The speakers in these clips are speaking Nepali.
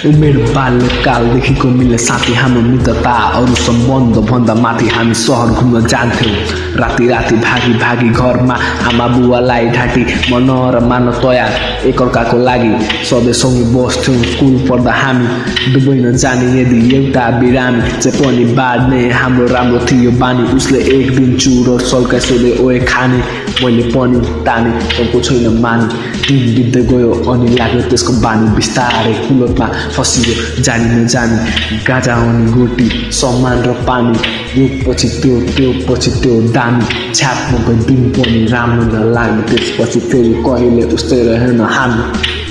उमेर बाल्यकालदेखिको मिल्ने साथी हाम्रो मित्रता अरू सम्बन्ध भन्दा माथि हामी सहर घुम्न जान्थ्यौँ राति राति भागी भागी घरमा आमा बुवालाई ढाँटी मन र मान तयार एकअर्काको लागि सधैँ सँगै बस्थ्यौँ स्कुल पढ्दा हामी दुबई नजाने यदि एउटा बिरामी चाहिँ पनि बाँड्ने हाम्रो राम्रो थियो बानी उसले एक दिन चुरो सल्काइ सोधे ओए खाने मैले पनि ताने तँको छैन मानी दिन बित्दै गयो अनि लाग्यो त्यसको बानी बिस्तारै कुलतमा फसियो जानी नजानी गाजा अनि गोटी सम्मान र पानी यो पछि त्यो पछि त्यो दामी छ्यापमा गई दिन पनि राम्रो नलाग्ने त्यसपछि फेरि कहिले उस्तै रहेन हामी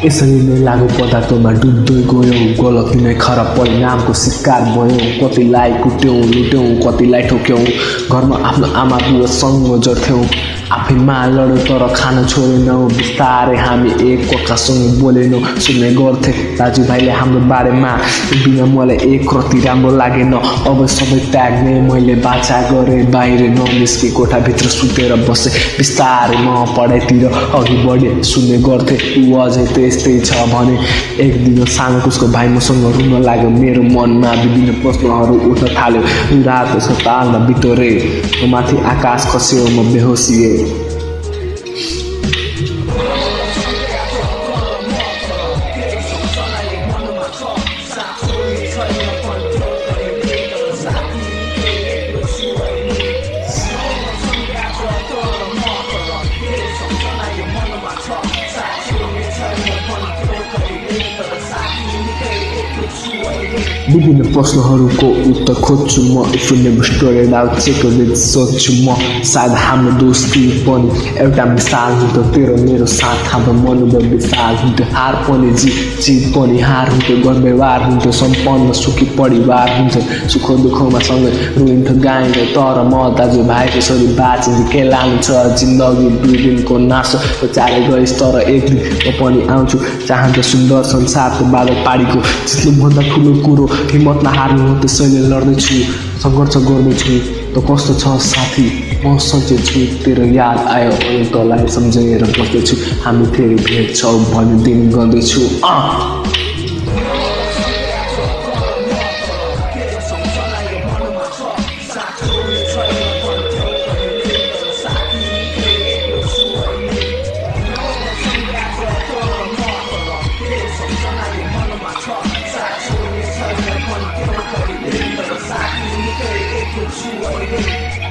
यसरी नै लागु पदार्थमा डुब्दै गयौँ गलती नै खराब परिणामको शिकार भयौँ कतिलाई कुट्यौँ लुट्यौँ कतिलाई ठोक्यौँ घरमा आफ्नो आमा बुवासँग जर्थ्यौँ आफैमा लड्यो तर खान छोडेनौँ बिस्तारै हामी एकअर्कासँग बोलेनौँ सुन्ने गर्थे दाजुभाइले हाम्रो बारेमा बिना मलाई एक रति राम्रो लागेन अब सबै त्याग्ने मैले बाचा गरेँ बाहिर ननिस्के कोठाभित्र सुतेर बसेँ बिस्तारै म पढाइतिर अघि बढेँ सुन्ने गर्थे ऊ अझै त्यस्तै छ भने एक दिन सानो उसको भाइ मसँग रुन लाग्यो मेरो मनमा विभिन्न प्रश्नहरू उठ्न थाल्यो रात अस्पतालमा बितोरे माथि आकाश खस्यो म बेहोसिएँ विभिन्न प्रश्नहरूको उत्तर खोज्छु म if you never storied out check it सोध्छु म सायद हाम्रो दोस्ती पनि एउटा मिसाल हुन्थ्यो तेरो मेरो साथ हाम्रो मनोबल विशाल हुन्थ्यो हार पनि जित पनि हार हुन्थ्यो गरव्यवहार हुन्थ्यो सम्पन्न सुखी परिवार हुन्थ्यो सुख दुःखमा सँगै रुइन्थ्यो गाइन्थ्यो तर म दाजुभाइ त्यसरी बाँचिन्थ्यो के लानु छ जिन्दगी दुई दिनको नासो चारै गइस् तर एक दिन म पनि आउँछु चाहन्छ सुन्दर संसारको बादल पारीको जित्नुभन्दा ठुलो कुरो हिम्मत नहार्नु हो त्यसैले लड्दैछु सङ्घर्ष गर्दैछु त कस्तो छ साथी म सन्चै छु तेरो याद आयो अनि तँलाई सम्झेर बस्दैछु हामी फेरि भेट्छौँ भन्ने दिन गर्दैछु What